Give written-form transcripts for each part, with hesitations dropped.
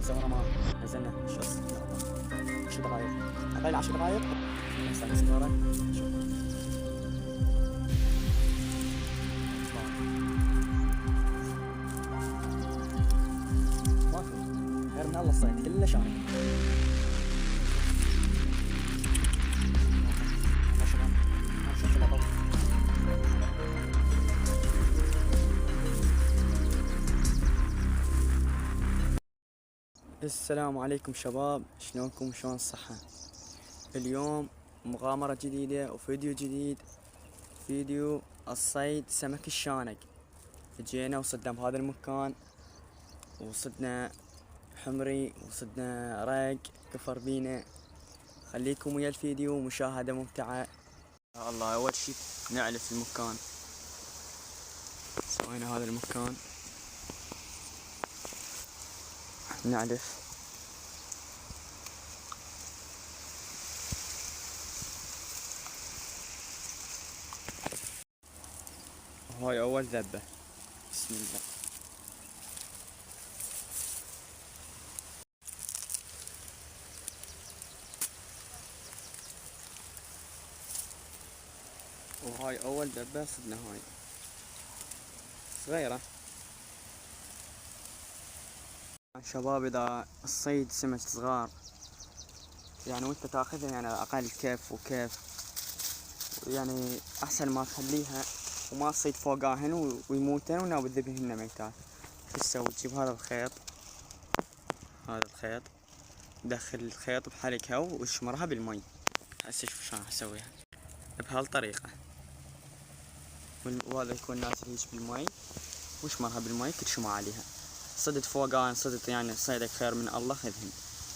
صغيرة ما نزلنا شوز. يلا 10 دقايق، أقل 10 دقايق. نستنى صغيرة. شوف ماكو غير من الله الصيد كله شانك. السلام عليكم شباب، شلونكم وشلون الصحة؟ اليوم مغامرة جديدة وفيديو جديد، فيديو الصيد سمك الشانق. جينا وصدنا بهذا المكان، وصدنا حمري وصدنا رق كفر بينا. خليكم ويا الفيديو مشاهدة ممتعة. يا الله، أول شي نعلف المكان. سوينا هذا المكان نعلف. هاي أول ذبة. بسم الله. وهاي أول ذبة صدنا، هاي صغيرة. شباب، إذا الصيد سمك صغار يعني وانت تاخذها يعني أقل كيف وكيف، يعني أحسن ما تخليها وما تصيد فوقاهن ويموتن وناوي تذبحهن ميتات. شو تسوي؟ تجيب هذا الخيط، هذا الخيط، دخل الخيط بحلقها واشمرها بالمي. هسه شوف شلون راح اسويها بهالطريقة. وهذا يكون نازل هيج بالمي، واشمرها بالمي ترشمها عليها. صدت فوقان، صدت يعني صيدك خير من الله خذهن،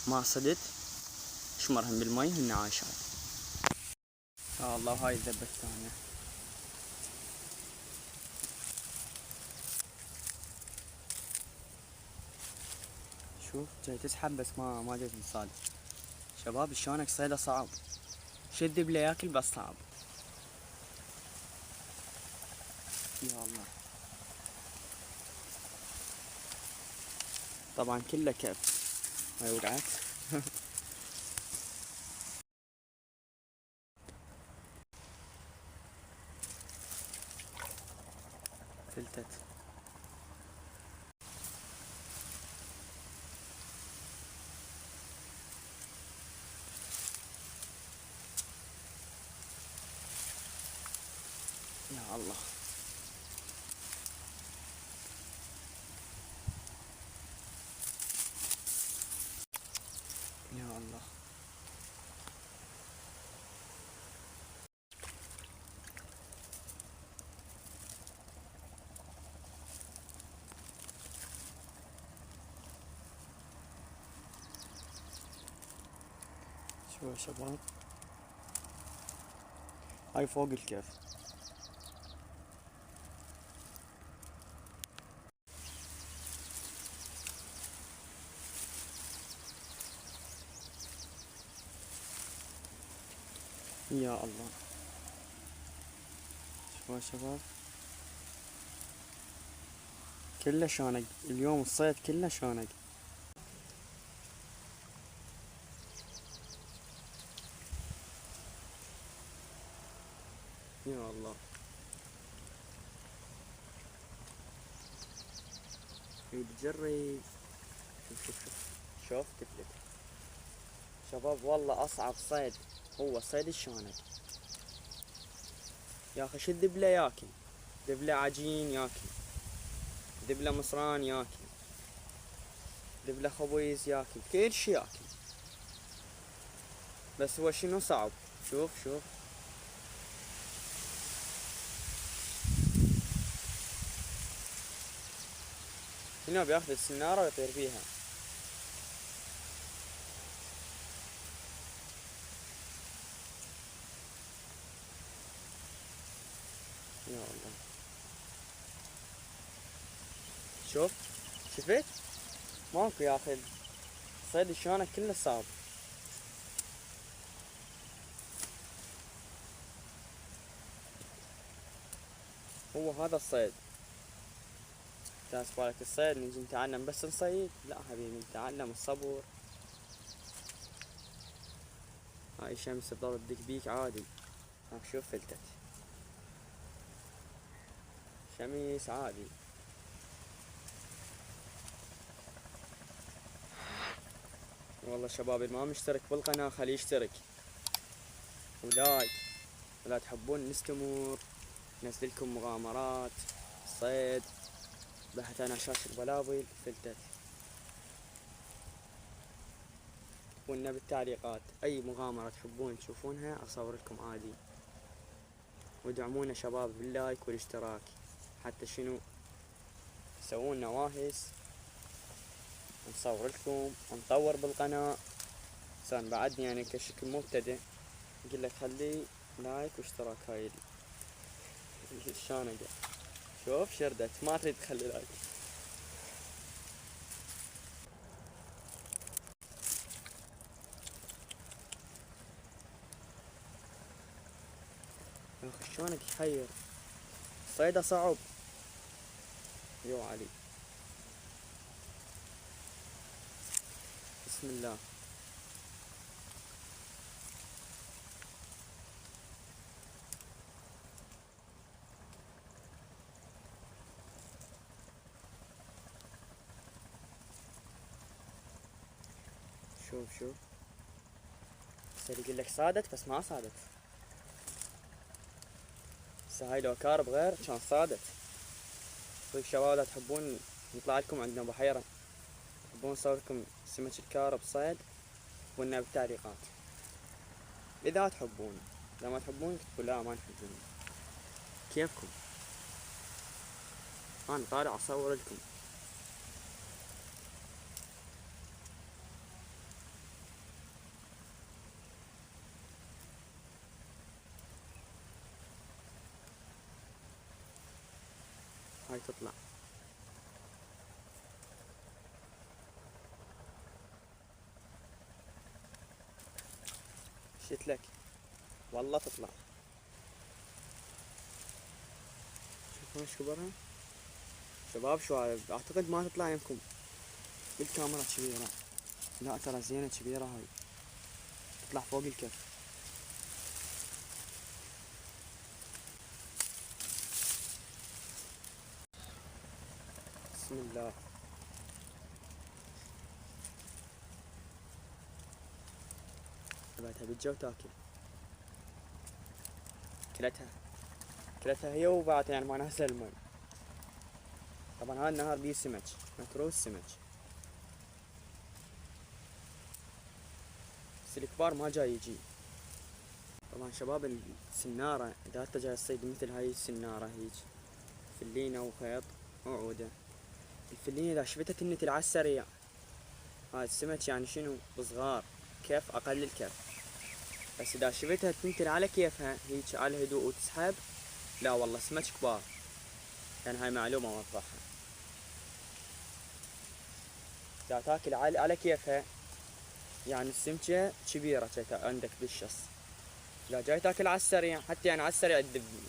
ما صدت اشمرهن بالمي هن عايشات. يا الله، هاي الذبة الثانية. شوف جاي تسحب بس ما جاي تصاد. شباب الشانك صيده صعب، شد بلا ياكل بس صعب. يا الله، طبعا كله كيف. هاي وقعت. فلتت. يا الله، يا الله. شوف يا شباب، هاي فوق الكيف. يا الله، شوف يا شباب، كله شانق اليوم، الصيد كله شانق. يا الله، بتجري. شوف شوف شوف، شوف تفلت. شباب والله أصعب صيد هو صيد الشانق. يا أخي شد دبلة ياكل، دبلة عجين ياكل، دبلة مصران ياكل، دبلة خبيز ياكل، كل شي ياكل. بس هو شنو صعب؟ شوف شوف، هنا بياخذ السنارة ويطير بيها. يا الله، شوف، شفت؟ ماكو ياخذ. صيد الشانك كله صعب. هو هذا الصيد ناس بالك الصيد نجي نتعلم بس نصيد؟ لا حبيبي، نتعلم الصبر. هاي شمس تضل تدق بيك عادي. شوف فلتت شميس عادي. والله شباب اللي ما مشترك بالقناة خليه يشترك ولايك. ولا تحبون نستمر ننزلكم مغامرات صيد بحث عن أشاش البلابل فلتت. قلنا بالتعليقات أي مغامرة تحبون تشوفونها أصور لكم عادي. ودعمونا شباب باللايك والاشتراك. حتى شنو سوون نواهس نصور لكم ونطور بالقناة. إنسان بعدني يعني كشكل مبتدئ يقول لك خلي لايك واشتراك. هاي الشانقة شوف شردت ما تريد تخلي لايك. يا أخي شلونك يحير صيده صعب. يو علي بسم الله. شوف يصير يقول لك صادت بس ما صادت. هسه هاي لو كارب غير كان صادت. طيب شباب اذا تحبون نطلع لكم عندنا بحيرة تحبون نصور لكم سمك الكارب صيد قلنا بالتعليقات اذا تحبون. اذا ما تحبون اكتبوا لا ما نحبون كيفكم. انا طالع اصور لكم. هاي تطلع شيت لك والله تطلع. شوفوا ايش كبرها شباب. شو اعتقد ما تطلع يمكم بالكاميرا كبيرة. لا ترى زينة كبيرة هاي تطلع فوق الكف. بسم الله. بعدها بالجو تاكل كلتها هي وبعد يعني ما نازل المي. طبعا هذا النهار بيه سمك متروس سمك بس الكبار ما جاي يجي. طبعا شباب السنارة اذا انت جاي تصيد مثل هاي السنارة هيج فلينة وخيط وعودة. الفلينة اذا شفتها تنتل على السريع. هذا السمك يعني شنو بصغار كيف اقل الكف. بس اذا شفتها تنتل على كيفها هيج على هدوء وتسحب لا والله سمك كبار. يعني هاي معلومة اوضحها. اذا تاكل على كيفها يعني السمكة كبيرة عندك بالشص. لا جاي تاكل على السريع حتى يعني على السريع تدبني.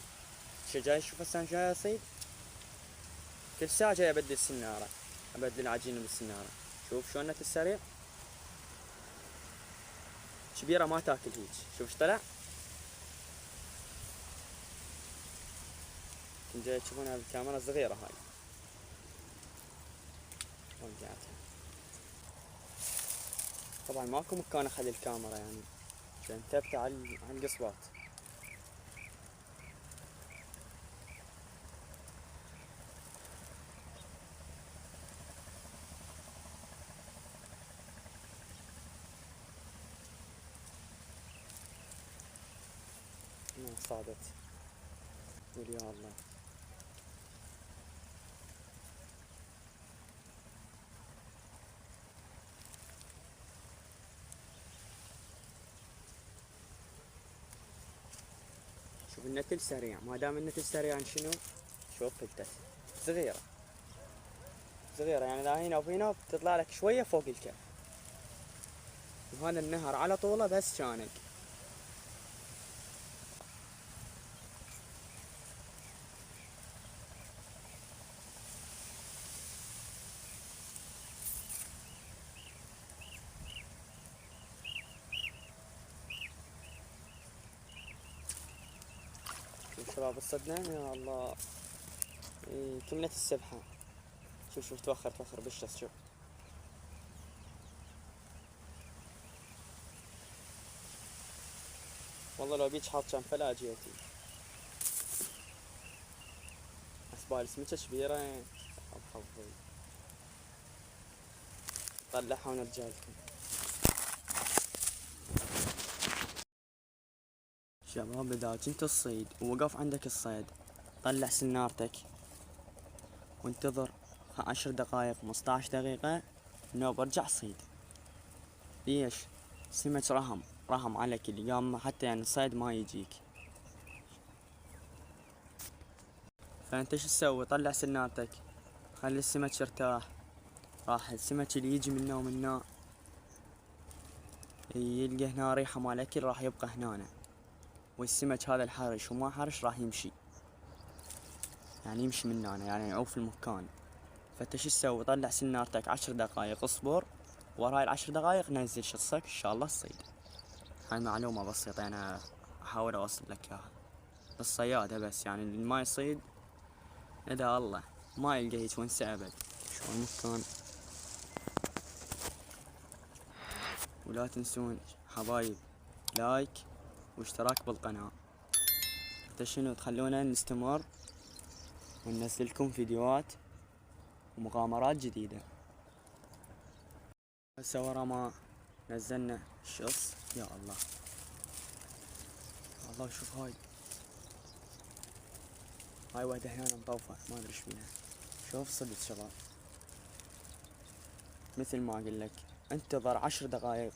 شو جاي شوف هسه جاي اصيد كل ساعة جاي ابدل السنارة ابدل العجينة بالسنارة. شوف شلون السريع كبيرة ما تاكل هيج. شوف ايش طلع. جاي تشوفونها بالكاميرا صغيرة هاي رجعتها. طبعا ماكو مكان اخلي الكاميرا يعني لان ثبت على القصبات. ما صادت قول يا الله. شوف النتل سريع ما دام النتل سريع يعني شنو. شوف فلتت صغيرة يعني لا هنا وهنا بتطلع لك شوية فوق الكف. وهذا النهر على طوله بس شانق. شباب الصدنان يا الله. كملت السبحة. شوف توخر بالشص. شوف والله لو بيج حاط كان فلا جيتي. اسبال سمكة كبيرة. ابخضي طلعها ونرجع لكم. شباب اذا كنت تصيد ووقف عندك الصيد، طلع سنارتك وانتظر 10 دقائق 15 دقيقة، نوب ارجع صيد. ليش؟ سمك رحم عليك اليوم، حتى يعني الصيد ما يجيك. فانت شو تسوي؟ طلع سنارتك، خلي السمك يرتاح. راح السمك اللي يجي منه ومنه يلقى هنا ريحة مال اكل، راح يبقى هنا. والسمك هذا الحرش وما حرش راح يمشي، يعني يمشي من هنا، يعني يعوف المكان. فانت شو تسوي؟ طلع سنارتك 10 دقائق، اصبر، وراي ال10 دقائق نزل شصك ان شاء الله تصيد. هاي معلومة بسيطة انا احاول اوصل لك اياها للصيادة، بس يعني اللي ما يصيد ندى الله ما يلقى هيك ونسى ابد. شو المكان. ولا تنسون حبايب لايك واشتراك بالقناة، حتى شنو تخلونا نستمر وننزل لكم فيديوهات ومغامرات جديدة. هسه ورا ما نزلنا الشص يا الله. الله شوف هاي واحدة هنا مطوفة ما ادري ايش بيها. شوف صدق شباب، مثل ما اقول لك انتظر 10 دقائق،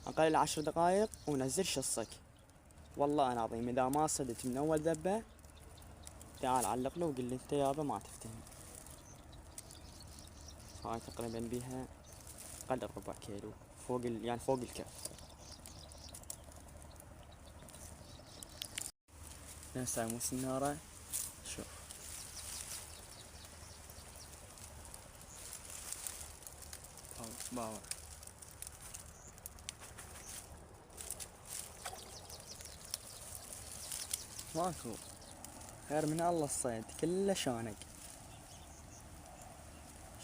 اقل 10 دقائق ونزل شصك. والله انا عظيم اذا ما صدت من اول ذبة تعال علق له وقل لي انت يابا ما تفتهم. هاي تقريبا بيها اقل 4 كيلو، يعني فوق الكف. هسه مو سنارة. شوف باور ماكو خير من الله. الصيد كله شانق.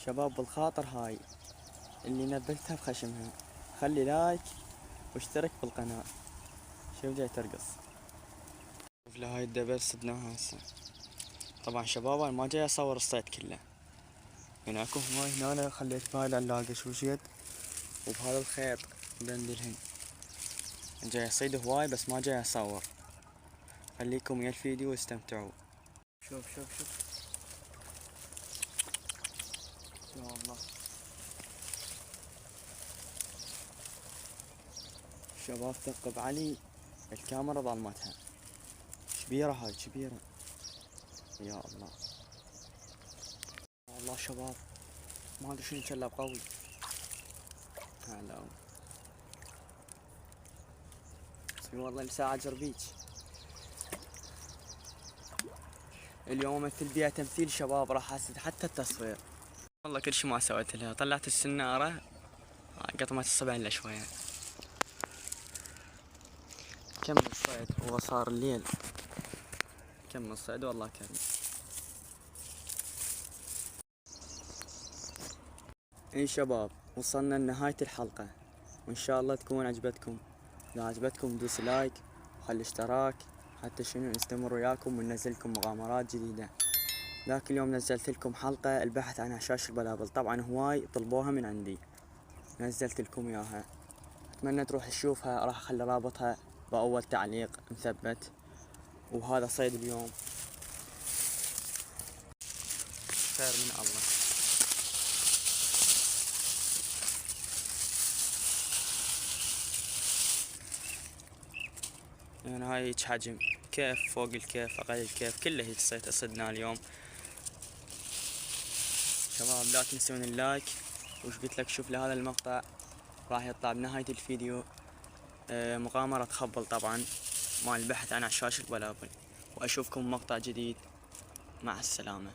شباب بالخاطر هاي اللي نبلتها بخشمها، خلي لايك واشترك بالقناة. شوف جاي ترقص. شوف لهاي الدبل صدناها هسه. طبعا شباب انا ما جاي اصور الصيد كله، يعني اكو هواي هنا خليت بهاي العلاقة شوشيت وبهذا الخيط بندلهن. جاي اصيد هواي بس ما جاي اصور. خليكم ويا الفيديو واستمتعوا. شوف يا الله. شباب ثقب علي الكاميرا ظلمتها. كبيرة هاي كبيرة يا الله. يا الله شباب ما ادري شنو كلب قوي. هلا والله لساعة جربيج. اليوم مثل بيها تمثيل شباب، راح اسد حتى التصوير. والله كل شي ما سويت لها، طلعت السنارة قطمت الصبع الا شوية. كمل الصيد، هو صار الليل. كمل الصيد والله كريم. اي شباب وصلنا لنهاية الحلقة، وان شاء الله تكون عجبتكم. اذا عجبتكم دوس لايك وخلي اشتراك، حتى شنو نستمر وياكم وننزل لكم مغامرات جديدة. ذاك اليوم نزلت لكم حلقة البحث عن هشاش البلابل، طبعا هواي طلبوها من عندي نزلت لكم اياها. اتمنى تروح تشوفها، راح اخلي رابطها باول تعليق مثبت. وهذا صيد اليوم خير من الله. يعني هاي هيك حجم كيف، فوق الكيف اقل الكيف، كله هيك صيد صدنا اليوم. شباب لا تنسون اللايك، وش قلت لك شوف لهذا المقطع راح يطلع بنهاية الفيديو مغامرة خبل طبعا مال البحث عن هشاش البلابل. واشوفكم مقطع جديد، مع السلامة.